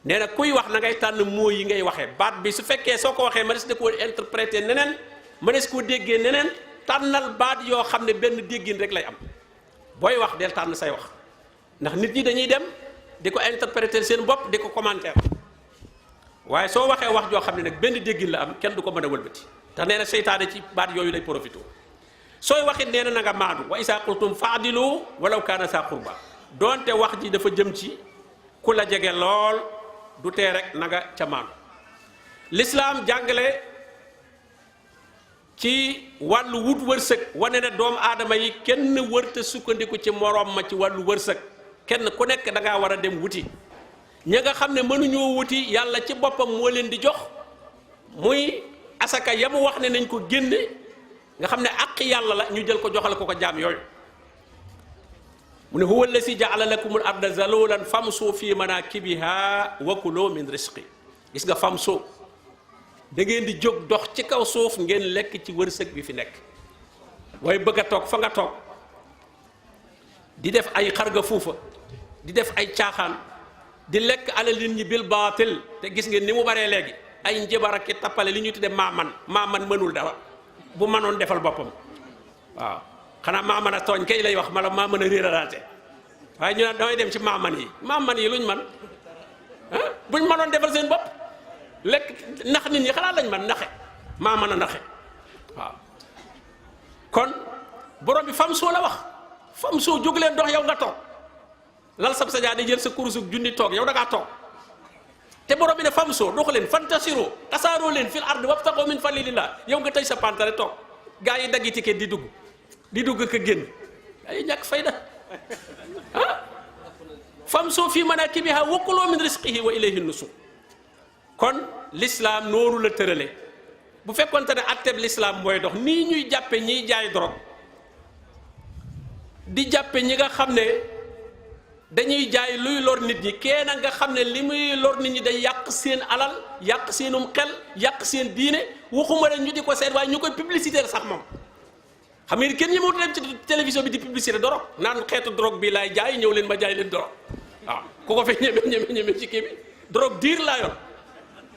nee na kuy wax na ngay tànn moo yi ngay waxee baat bi su fekkee soo ko waxee mënees na koo interpréter neneen mënees koo déggee neneen tànnal baat yoo xam ne benn déggin rek lay am booy wax del tànn say wax ndax nit ñi dañuy dem di ko interpréter seen bopp di ko commentaire waaye soo waxee wax joo xam ne nag benn déggin la am kenn du ko mën a wëlbati te nee na seytaane ci baat yooyu lay profité sooy waxit nee na nga maadu wa isa qultum faadilu walaw kaana sa qurba doonte wax ji dafa jëm ci ku la jege lool du tee rek na nga ca maandu l'islam jàngale ci wàllu wut wërsëg wane ne doomu aadama yi kenn wërta sukkandiku ci moroom ma ci wàllu wërsëg kenn ku nekk da ngaa war a dem wuti ñi nga xam ne mënuñoo wuti yàlla ci boppam moo leen di jox muy asaka yamu wax ne nañ ko génne nga xam ne àq yàlla la ñu jël ko joxal ko jaam yooyu mu ne huwa allasi jaala lakumul arda zalulan famsu fi manakibiha wa kulu min risqi gis nga famsu da ngeen di jóg dox ci kaw suuf ngeen lekk ci wërsëg bi fi nekk waaye bëgg a toog fa nga toog di def ay xarga fuufa di def ay caaxaan di lekk alal nit ñi bil baatil te gis ngeen ni mu baree léegi ay njabar ak tappale li ñuy tudde maaman mënul dara bu mënoon defal boppam waaw xanaa maaman a tooñ kay lay wax mala maa mën a réeralaate waaye ñu naan damay dem ci maaman yi luñ man ah buñ mënoon defal seen bopp lekk nax nit ñi xanaa lañ man naxe maaman a naxe waaw kon borom bi fam soo la wax fam soo jóg leen dox yow nga toog lal sab sa di jël sa kurusug junni toog yow da ngaa toog te borom bi ne fam soo dox leen fantasiro tasaaroo leen fil ard wabtaqoo min fadlillah yow nga tëj sa pantare toog gaa yi daggi ticket di dugg ka génn ay ñàkk fayda ah fam soo fii manaakibihaa wa kuluu min rizqihi wa ilayhi nushur kon l'islam nooru la tërale bu fekkonte ne atteb l'islam mooy dox nii ñuy jàppe ñiy jaay drogue di jàppe ñi nga xam ne dañuy jaay luy lor nit ñi kenn nga xam ne li muy lor nit ñi day yàq seen alal yàq seenum xel yàq seen diine waxuma leen ñu di ko seet waaye ñu koy publicité sax moom xam ngeen kenn ñi moo dem ci télévision bi di publicité drogue naan xeetu drogue bi laay jaay ñëw leen ma jaay leen drogue waaw ku ko fee ñeme ci kii bi drogue diir laa yor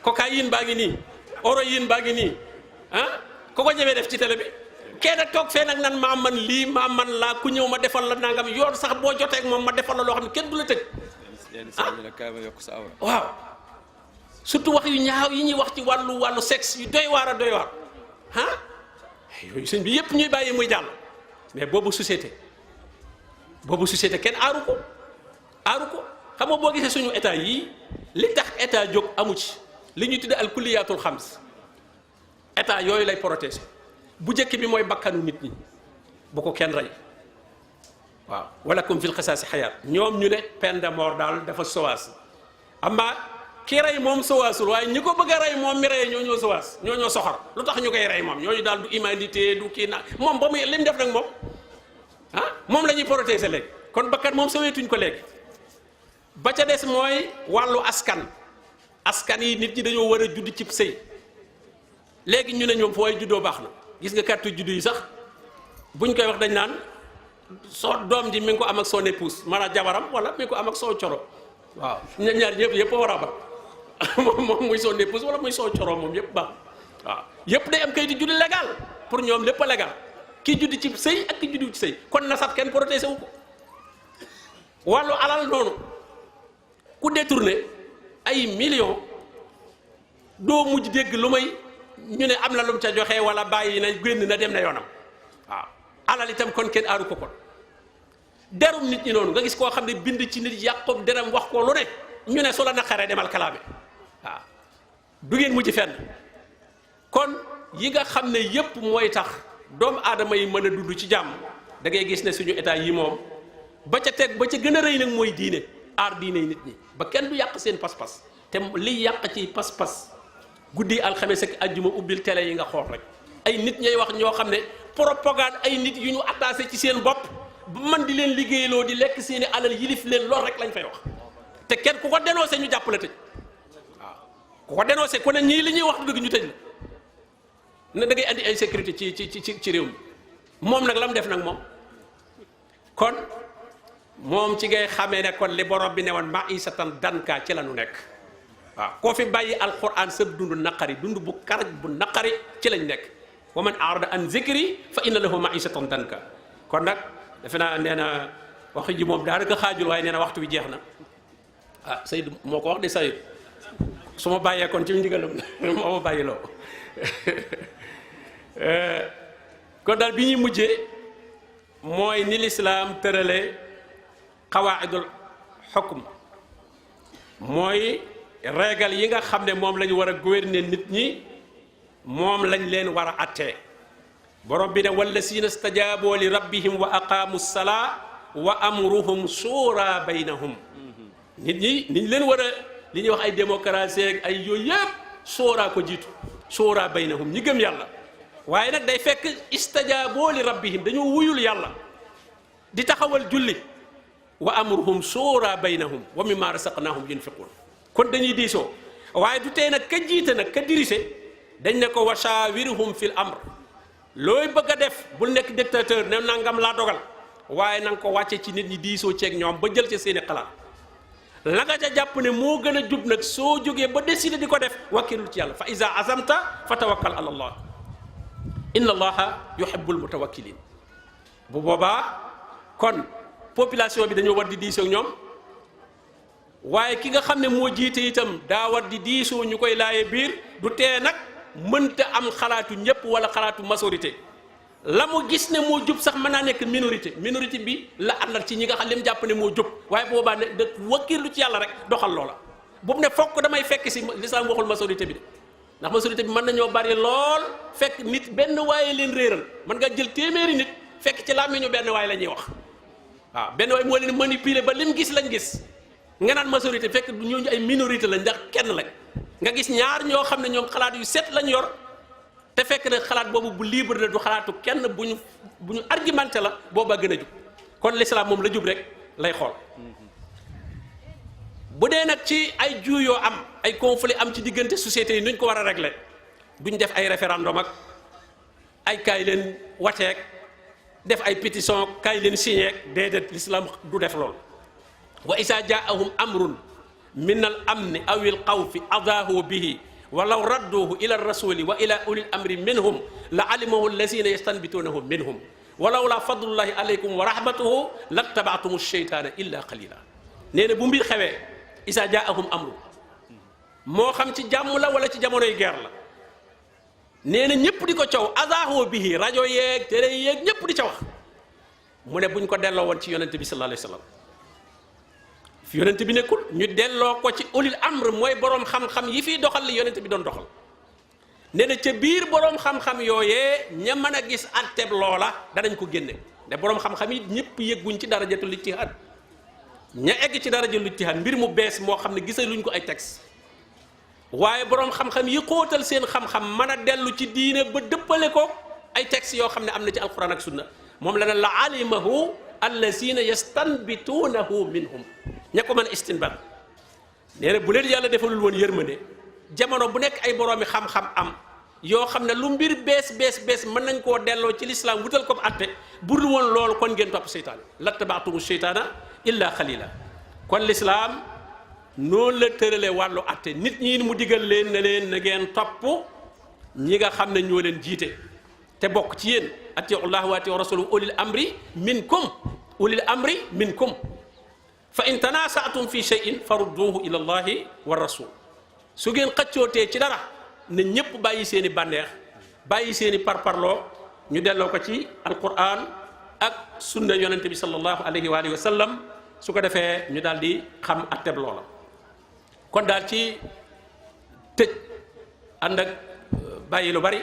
cocaïne baa ngi nii héroïne baa ngi nii ah ku ko ñemee def ci télé bi kenn toog fee nag nan maa man lii maa man laa ku ñëw ma defal la nangam yoon sax boo jotee ak moom ma defal la loo xam ne kenn du la tëj waaw surtout wax yu ñaaw yi ñuy wax ci wàllu sexe yu doy waar a doy waar ah yooyu sëñ bi yépp ñuy bàyyi muy jàll mais boobu société kenn aaru ko xam nga boo gisee suñu état yii li tax état jóg amu ci li ñuy tudde al kulliyaatul xams état yooyu lay protéger bu njëkk bi mooy bakkanu nit ñi bu ko kenn rey waaw walakum fil qisaasi xayaat ñoom ñu ne peine de mort daal dafa sowaas amma ki rey moom sowaasul waaye ñi ko bëgg a rey moom mi rey ñoo sowaas ñoo soxor lu tax ñu koy rey moom ñooñu daal du humanité du kii na moom ba muy lim def nag moom moom la ñuy protéger léegi kon bakkan moom saweetuñ ko léegi ba ca des mooy wàllu askan yi nit ñi dañoo war a judd ci sëy léegi ñu ne ñoom foo way juddoo baax na gis nga carte juddu yi sax buñ koy wax dañ naan soo doom ji mi ngi ko am ak son épouse maanaam jabaram wala mi ngi ko am ak son coro waaw ñaar ñëpp yëpp a war a ba moom muy son épouse wala muy son coro moom yëpp baax waaw yëpp day am kayitu juddu légal pour ñoom lépp a légal ki judd ci sëy ak ki juddu ci sëy kon nasab kenn protégé wu ko wàllu alal noonu ku détourné ay millions doo mujj dégg lu may ñu ne am na lu mu ca joxe wala bàyyi na génn na dem na yoonam waaw alal itam kon kenn aaru ko kon derum nit ñi noonu nga gis koo xam ne bind ci nit yàqob deram wax ko lu ne ñu ne su la naqaree demal kalaame waaw du ngeen mujj fenn kon yi nga xam ne yépp mooy tax doomu aadama yi mën a dund ci jàmm da ngay gis ne suñu état yi moom ba ca teg ba ca gën a rëy nag mooy diine aar diine nit ñi ba kenn du yàq seen pas-pas te liy yàq ci pas-pas guddi alxames ak ajjuma ubbil télé yi nga xool rek ay nit ñay wax ñoo xam ne propagande ay nit yu ñu attaché ci seen bopp man di leen liggéeyloo di lekk seeni alal yilif leen lool rek lañ fay wax te kenn ku ko dénoncé ñu jàpp la tëj waaw ku ko dénoncé ku ne ñii li ñuy wax du dëgg ñu tëj la ne da ngay andi insécurité ci réew mi moom nag la mu def nag moom kon moom ci ngay xamee ne kon li borom bi ne woon maisatan danka ci la nu nekk waaw koo fi bàyyi alquran sa dund naqari dund bu karaj bu naqari ci lañ nekk wa man arada an zikri fa inna lahu maisatan danka kon nag defe naa nee na waxu ji moom daanaka xaajul waaye nee na waxtu bi jeex na ah Seydou moo ko wax de Seydou su ma bàyyee kon ci ndigalam moo ma bàyyi loo kon daal bi ñuy mujjee mooy ni lislaam tërale xawaaidul xukm mooy régal yi nga xam ne moom la ñu war a gouverner nit ñi moom lañ leen war a attee borom bi ne wallazina stajaaboo li rabbihim wa aqaamu salaa wa amruhum suura baynahum nit ñi niñ leen war a li ñuy wax ay démocratie ak ay yooyu yëpp suuraa ko jiitu suura baynahum ñi gëm yàlla waaye nag day fekk istajaaboo li rabbihim dañoo wuyul yàlla di taxawal julli wa amruhum suura baynahum wa mimma rasaqnahum yunfiqun kon dañuy diisoo waaye du tey nag ka jiite nag ka dirise dañ ne ko wa shaawirhum fil amr looy bëgg a def bul nekk dictateur ne nangam laa dogal waaye na nga ko wàcce ci nit ñi diisoo ceeg ñoom ba jël ca seeni xalaat la nga ca jàpp ne moo gën a jub nag soo jógee ba décider di ko def wakkilul ci yàlla fa iza azamta fa tawakkal ala allah inna allaha yuhibbul mutawakkilin bu boobaa kon population bi dañoo war di diisoo ak ñoom waaye ki nga xam ne moo jiite itam daa war di diisoo ñu koy laaye biir du tee nag mënta am xalaatu ñëpp wala xalaatu majorité la mu gis ne moo jub sax mën naa nekk minorité bi la àndal ci ñi nga xam ne mu jàpp ne moo jub waaye boobaa ne da wakkilu ci yàlla rek doxal loola bu mu ne fokk damay fekk si lislaam waxul majorité bi de ndax majorité bi mën nañoo bari lool fekk nit benn waaye leen réeral mën nga jël téeméeri nit fekk ci làmmiñu benn waaye la ñuy wax waaw benn waaye moo leen manipuler ba lim gis lañ gis nga naan majorité fekk ñooñu ay minorité lañ ndax kenn lañ nga gis ñaar ñoo xam ne ñoom xalaat yu set lañ yor te fekk ne xalaat boobu bu libre la du xalaatu kenn bu ñu argumenté la boobaa gën a jub kon l'islam moom la jub rek lay xool bu dee nag ci ay juuyoo am ay conflit am ci diggante sociétés yi nuñ ko war a régler duñ def ay référendum ak ay kaay leen wateek def ay pétition kaay leen signé déedéet l'islam du def lool wa isa jaahum amrun min al amni aw il xawfi adaahu bihi walaw radduhu ila rasuli wa ila ulil amri minhum la alimahu allazina yastanbitunahu minhum walaw la fadlullahi alaykum wa rahmatuhu lattabaatum sheytaana illa qalila nee na bu mbir xewee isa jaahum amrun moo xam ci jàmm la wala ci jamonoy guerre la nee na ñëpp di ko coow adaahu bihi rajo yeeg télé yeeg ñëpp di ca wax mu ne buñ ko delloo woon ci yonente bi sallallahu alayhi wa sallam fi yonent bi nekkul ñu delloo ko ci ulil amr mooy boroom xam-xam yi fiy doxal li yonent bi doon doxal nee na ca biir boroom xam-xam yooyee ña mën a gis atteb loola danañ ko génne ne boroom xam-xam yi ñëpp yëgguñ ci darajatul ijtihaad ña egg ci darajatul ijtihaad mbir mu bees moo xam ne gisaluñ ko ay texte waaye boroom xam-xam yi xóotal seen xam-xam mën a dellu ci diine ba dëppale ko ay texte yoo xam ne am na ci alquran ak sunna moom la ne la alimahu allazina yastanbituunahu minhum ña ko mën a istinbat nee na bu leen yàlla defalul woon yërmande jamono bu nekk ay boroomi xam-xam am yoo xam ne lu mbir bees mën nañ koo delloo ci lislaam wutal ko atte bu dul woon loolu kon ngeen topp seytaane lattabaatumu seytaana illa xalila kon lislaam noonu la tërale wàllu atte nit ñi mu digal leen ne leen na ngeen topp ñi nga xam ne ñoo leen jiite te bokk ci yéen atiu llah wa atiu rasuluhu ulil amri minkum fa in tanasaatum fi shay'in farudduhu ila allahi wa rasul su ngeen xëccootee ci dara ne ñëpp bàyyi seen i bànneex bàyyi seen i parparloo ñu delloo ko ci alquran ak sunna yonente bi sallallahu alayhi wa alihi wa sallam su ko defee ñu daal di xam atteb loola kon daal ci tëj ànd ak bàyyi lu bari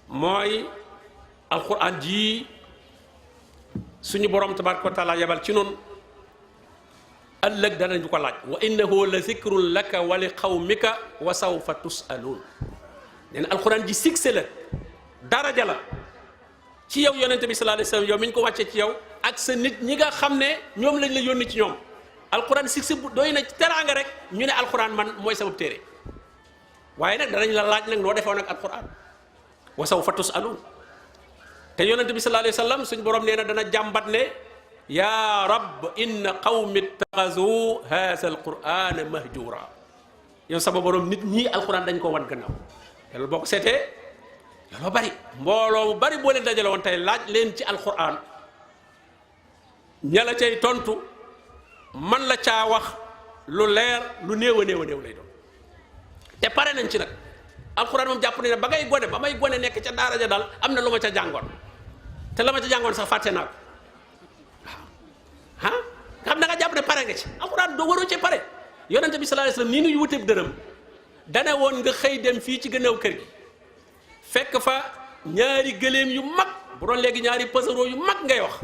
mooy alquran ji suñu borom tabaraka wa taala yabal ci noonu ëllëg danañu ko laaj wa innahu la zikrun laka wa li qawmika wa sawfa tusaluun nee na alxuraan ji succès la daraja la ci yow yonente bi sallallahu alayhi wasallam yow mi ñu ko wàccee ci yow ak sa nit ñi nga xam ne ñoom lañ la yónni ci ñoom alquran si bu doy na ci teraanga rek ñu ne alquran man mooy sama téere waaye nag danañ la laaj nag noo defoon ak alquran wa sawfa tusaluun te yonente bi sallallahu alayhi wasallam suñ borom nee na dana jàmbat ne yaa rab inna qawmi ittaxazu haza alquran mahjura yow sama borom nit ñi alquran dañ ko wan gannaaw te loolu boo ko seetee looloo bari mbooloo mu bari boo leen dajale woon tey laaj leen ci alquran ña la cay tontu man la caa wax lu leer lu néew a néew a néew lay doon te pare nañ ci nag alquran moom jàpp ne ba ngay gone ba may gone nekk ca daara ja daal am na lu ma ca jàngoon te la ma ca jàngoon sax fàtte naa ko waaw nga xam da nga jàpp ne pare nga ci alquran doo waroo ci pare yonente bi sallallahu alayhi wasallam nii nuy wuteeb dërëm dane woon nga xëy dem fii ci gannaaw kër gi fekk fa ñaari gëléem yu mag bu doon léegi ñaari pasero yu mag ngay wax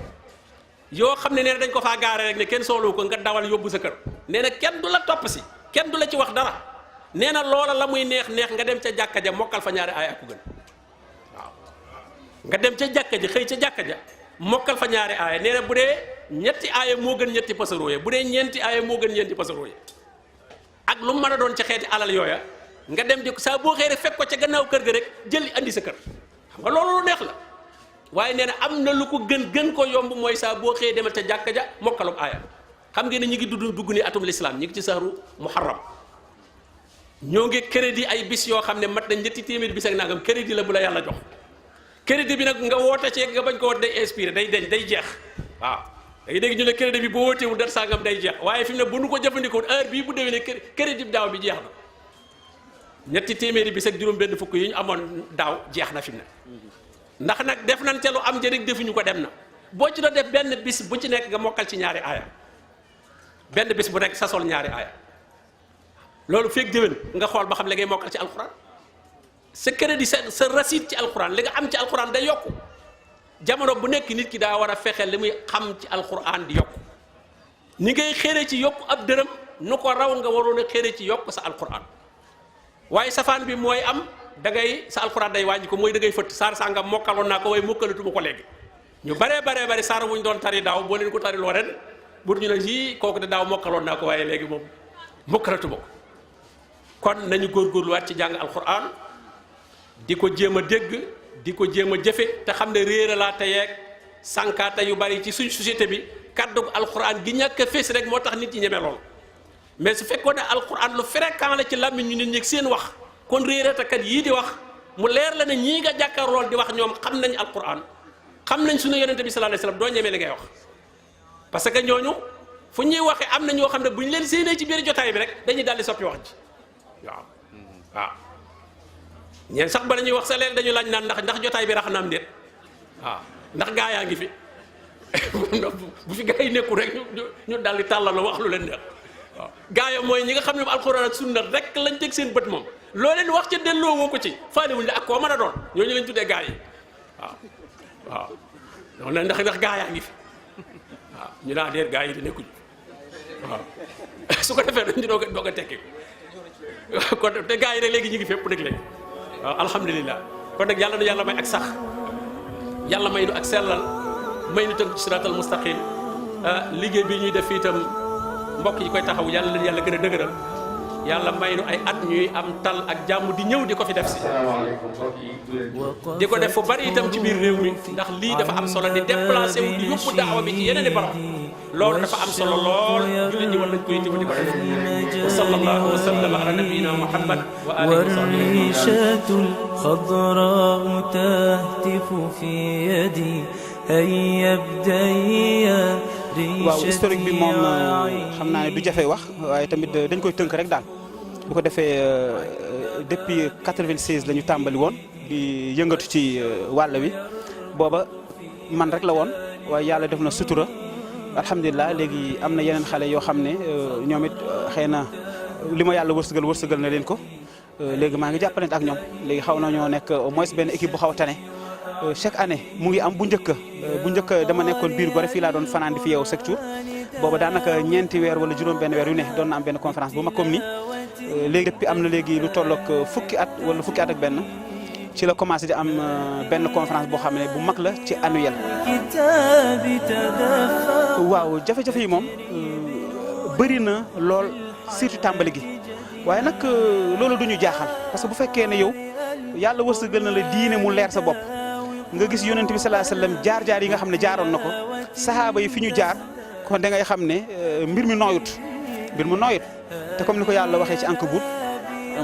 yoo xam ne nee na dañ ko faa gaare rek ne kenn soxlawu ko nga dawal yóbbu sa kër nee na kenn du la topp si kenn du la ci wax dara nee na loola la muy neex neex nga dem ca jàkka ja mokkal fa ñaari aaya ak ku gën waaw nga dem ca jàkka ja xëy ca jàkka ja mokkal fa ñaari aaya nee na bu dee ñetti aaya moo gën ñetti pasero ya bu dee ñeenti aaya moo gën ñeenti pasero ya ak lu mu mën a doon ca xeeti alal yooya nga dem di saa boo xëy rek fekk ko ca gannaaw kër ga rek jël andi sa kër xam nga loolu lu neex la waaye nee na am na lu ko gën ko yomb mooy saa boo xëyee demal ca jàkka ja mokkalum aaya xam ngeen ne ñu ngi dugg ni atum l'islam ñu ngi ci sahru muharram ñoo ngi crédit ay bis yoo xam ne mat na ñetti téeméer bis ak nangam crédit la bu la yàlla jox crédit bi nag nga woote ci nga bañ ko woote day inspiré day deñ day jeex waaw day dégg ñu ne crédit bi boo wootewul dara sangam day jeex waaye fi mu ne bu nu ko jëfandikoo heure bii bu déwénee crédit bi daaw bi jeex na ñetti téeméeri bis ak juróom benn fukk yi ñu amoon daaw jeex na fi mu ne ndax nag def nañ ca lu am njëriñ defuñu ko dem na boo ci doon def benn bis bu ci nekk nga mokkal ci ñaari aaya benn bis bu nekk sa sol ñaari aaya loolu feeg déwén nga xool ba xam li ngay mokkal ci alquran sa crédit sa receipt ci alquran li nga am ci alquran day yokku jamono bu nekk nit ki daa war a fexe li muy xam ci alquran di yokku ni ngay xére ci yokku ab dërëm nu ko raw nga waroon a xére ci yokk sa alquran waaye safaan bi mooy am da ngay sa alquran day wàññi ko mooy da ngay fëtt saar sàngam mokkaloon naa ko waaye mokkalatuma ko léegi ñu baree saar wuñ doon tari daaw boo leen ko tari loo ren bu ñu ne yii kooku de daaw mokkaloon naa ko waaye léegi moom mokkalatuma ko kon nañu góorgóorluwaat ci jàng alquran di ko jéem a dégg di ko jéem a jëfe te xam ne réera laa te yeeg sànkaata yu bari ci suñ société bi kaddu alquran gi ñàkk a fees rek moo tax nit ñi ñeme lool mais su fekkoon ne alquran lu fréquent la ci làmmiñ ñu nit ñi seen wax kon réeratakat yii di wax mu leer la ne ñii nga jàkkaar lool di wax ñoom xam nañ alquran xam nañ suñu yonente bi sallallahu alayhi wasallam doo ñemee li ngay wax parce que ñooñu fu ñuy waxee am na ñoo xam ne bu ñu leen séenee ci biir jotaay bi rek dañuy daldi soppi wax ji waaw ñeen sax ba dañuy wax sa leen dañu laaj naan ndax jotaay bi rax na am déet waaw ndax gaa yaa ngi fi bu fi gaa yi nekkul rek ñu daldi tàllal wax lu leen neex waaw gaa yi mooy ñi nga xam ne alxuraan ak sunna rek lañ teg seen bët moom loo leen wax ca delloo woo ko ci faalewuñ la ak koo mën a doon ñooñu lañ tuddee gaa yi waaw non ndax gaa yaa ngi fi waaw ñu naa déet gaa yi di nekkuñu waaw su ko defee dañu doog a tekki kon te gaa yi rek léegi ñu ngi fépp nag léegi waaw alhamdulilah kon nag yàlla na yàlla may ak sax yàlla may nu ak sellal may nu tënk ci siraatal mustaqim liggéey bi ñuy def fii itam mbokk yi koy taxaw yàlla leen yàlla gën a dëgëral yàlla may nu ay at ñuy am tal ak jàmm di ñëw di ko fi def si di ko def fu bari itam ci biir réew mi ndax lii dafa am solo di déplacé wu di yóbbu daawa bi ci yeneen i barab loolu dafa am solo lool jullit ñi war nañ ko yittewoo di ko def wa sallallahu wa sallama ala nabiyyina muhammad wa alihi wa sahbihi والريشة الخضراء تهتف في يدي هيا ابدأ waaw historique bi moom xam naa ne du jafe wax waaye tamit dañ koy tënk rek daal bu ko defee depuis 96 la ñu tàmbali woon di yëngatu ci wàll wi booba man rek la woon waaye yàlla def na sutura alhamdulilah léegi am na yeneen xale yoo xam ne ñoom it xëy na li ma yàlla wërsëgal na leen ko léegi maa ngi jàppalante ak ñoom léegi xaw na ñoo nekk au moins benn équipe bu xaw a tane chaque année mu ngi am bu njëkk dama nekkoon biir Gorée fii laa doon fanaan di fi yeewu chaque jour booba daanaka ñeenti weer wala juróom benn weer yu ne doon na am benn conférence bu mag comme ni léegi depuis am na léegi lu tollook fukki at wala fukki at ak benn ci la commencé di am benn conférence boo xam ne bu mag la ci annuel. waaw jafe-jafe yi moom bëri na lool surtout tàmbali gi waaye nag loolu du ñu jaaxal parce que bu fekkee ne yow yàlla wërsëgal na la diine mu leer sa bopp nga gis yonent bi sallallahu alayhi wasallam jaar-jaar yi nga xam ne jaaroon na ko sahaaba yi fi ñu jaar kon da ngay xam ne mbir mi nooyut te comme ni ko yàlla waxee ci Ankabut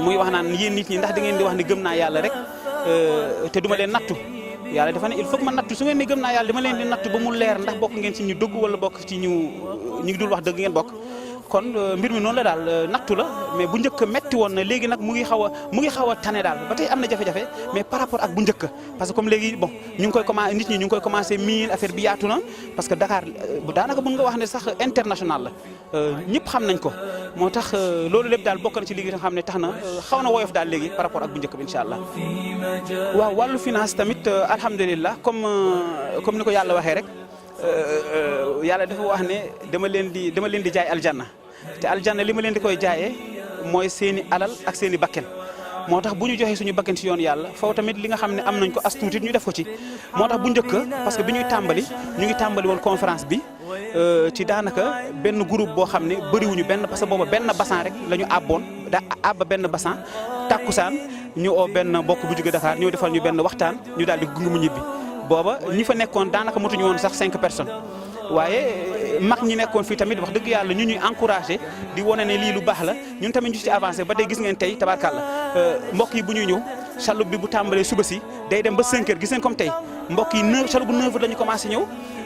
muy wax naan yéen nit ñi ndax da ngeen di wax ne gëm naa yàlla rek te duma leen nattu yàlla dafa ne il faut que ma nattu su ngeen ne gëm naa yàlla dama leen di nattu ba mu leer ndax bokk ngeen ci ñu dëgg wala bokk ci ñu dul wax dëgg ngeen bokk kon mbir mi noonu la daal nattu la mais bu njëkk metti woon na léegi nag mu ngi xaw a tane daal ba tey am na jafe-jafe mais par rapport ak bu njëkk parce que comme léegi bon ñu ngi koy commencé nit ñi ñu ngi koy commencé miin affaire bi yaatu na parce que Dakar daanaka mën nga wax ne sax international la ñëpp xam nañ ko moo tax loolu lépp daal bokk na ci liggéey nga xam ne tax na xaw na woyof daal léegi par rapport ak bu njëkk bi incha allah. waaw wàllu finance tamit alhamdulilah comme ni ko yàlla waxee rek. yàlla dafa wax ne dama leen di jaay aljanna te aljanna li ma leen di koy jaayee mooy seeni alal ak seeni bakken moo tax bu ñu joxee suñu bakken ci yoon yàlla foofu tamit li nga xam ne am nañ ko as tuuti ñu def ko ci moo tax bu njëkk parce que bi ñuy tàmbali ñu ngi tàmbali woon conférence bi ci daanaka benn groupe boo xam ne bëriwuñu benn parce que booba benn bassan rek la ñu àbboon àbba benn bassan tàkkusaan ñu oo benn mbokk bu jóge Dakar ñëw defal ñu benn waxtaan ñu daal di gunge mu ñibbi booba ñi fa nekkoon daanaka motuñu woon sax 5 personnes waaye mag ñi nekkoon fii tamit wax dëgg yàlla ñu ñuy encouragé di wane ne lii lu baax la ñun tamit ñu ci avancé ba tey gis ngeen tey tabarkàlla mbokk yi bu ñuy ñëw chaloupe bi bu tàmbalee suba si day dem ba 5 heures gis ngeen comme tey mbokk yi 9 chaloupe bu 9 heures la ñu commencé ñëw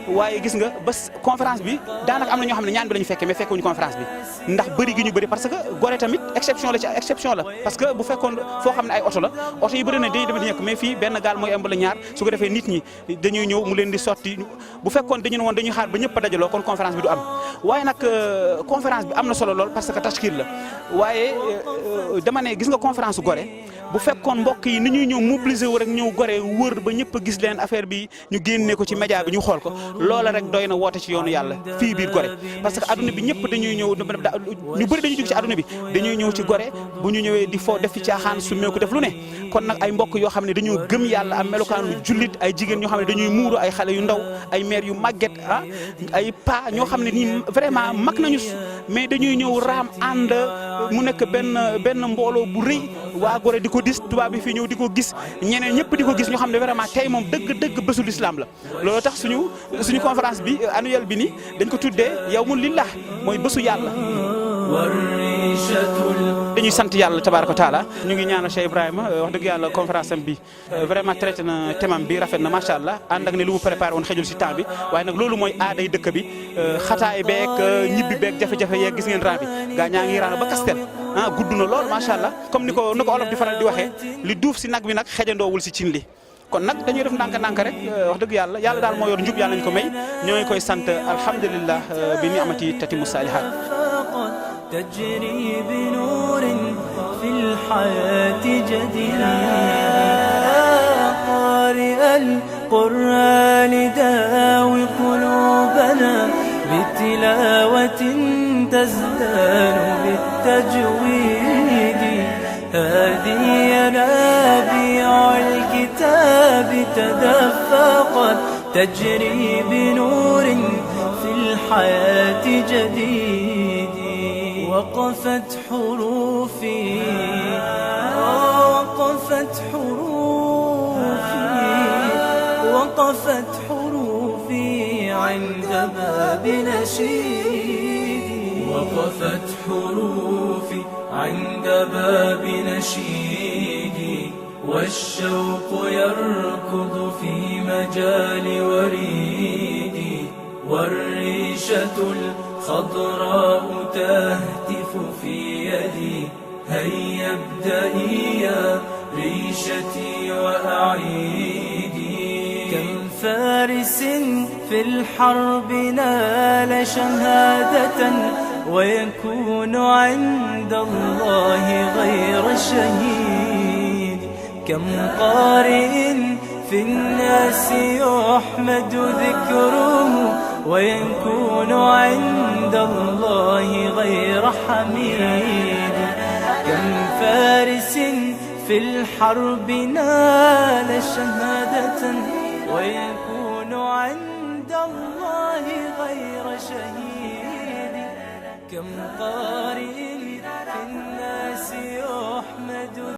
waaye gis nga ba conférence bi daanaka am na ñoo xam ne ñaan bi la ñu fekkee mais fekkewuñu conférence bi ndax bëri gi ñu bëri parce que Gorée tamit exception la parce que bu fekkoon foo xam ne ay oto yi bëri na dañuy dem di ñëkk mais fii benn gaal mooy ëmb la ñaar su ko defee nit ñi dañuy ñëw mu leen di sotti bu fekkoon dañu ne woon dañuy xaar ba ñëpp a dajaloo kon conférence bi du am waaye nag conférence bi am na solo lool parce que tashkil la waaye dama ne gis nga conférence Gorée bu fekkoon mbokk yi ni ñuy ñëw mobiliser wu rek ñëw Gorée wër ba ñëpp a gis leen affaire bi ñu génne ko ci média bi ñu xool ko loola rek doy na woote ci yoonu yàlla fii biir Gorée parce que adduna bi ñëpp dañuy ñëw ñu bëri dañuy jóg ci adduna bi dañuy ñëw ci Gorée bu ñu ñëwee di fo def fi caaxaan su meeku def lu ne kon nag ay mbokk yoo xam ne dañoo gëm yàlla am melokaanu jullit ay jigéen ñoo xam ne dañuy muuru ay xale yu ndaw ay mère yu màgget ay pa ñoo xam ne nii vraiment mag nañu mais dañuy ñëw raam ànd mu nekk benn mbooloo bu rëy waa Gorée di ko gis tubaab bi fii ñëw di ko gis ñeneen ñëpp di ko gis ñoo xam ne vraiment tey moom dëgg bésul islam la loolu tax suñu conférence bi annuelle bi ni dañ ko tuddee yawmul lillah mooy bésu yàlla dañuy sant yàlla tabaaraka wa taala ñu ngi ñaanal Cheikh Ibrahima wax dëgg yàlla conférence am bi vraiment traité na thème bi rafet na macha allah ànd ak ne lu mu préparé woon xëjul si temps bi waaye nag loolu mooy aaday dëkk bi xataay beeg ñibbi beeg jafe-jafe yeeg gis ngeen raa bi gaa ñaa ngi raana ba kastel gudd na lool macha allah comme ni ko olof di faral di waxee li duuf si nag bi nag xejandoowul si cin li kon nag dañuy def ndànk-ndànk rek wax dëgg yàlla daal moo yor njub yàlla nañu ko may ñoo ngi koy sant alhamdulillah bi ni'mati tatimu salihat تجري بنور في الحياة جديدة قارئ القرآن داوي قلوبنا بتلاوة تزدان بالتجويد هذه ينابيع الكتاب تدفقت تجري بنور في الحياة جديد وقفت حروفي عند باب نشيدي وقفت حروفي عند باب نشيدي والشوق يركض في مجال وريدي والريشة الخضراء تهتف في يدي هيا ابدئي يا ريشتي وأعيدي كم فارس في الحرب نال شهادة ويكون عند الله غير شهيد كم قارئ في الناس يحمد ذكره ويكون عند الله غير حميد كم فارس في الحرب نال شهادة ويكون عند الله غير شهيد كم قارئ في الناس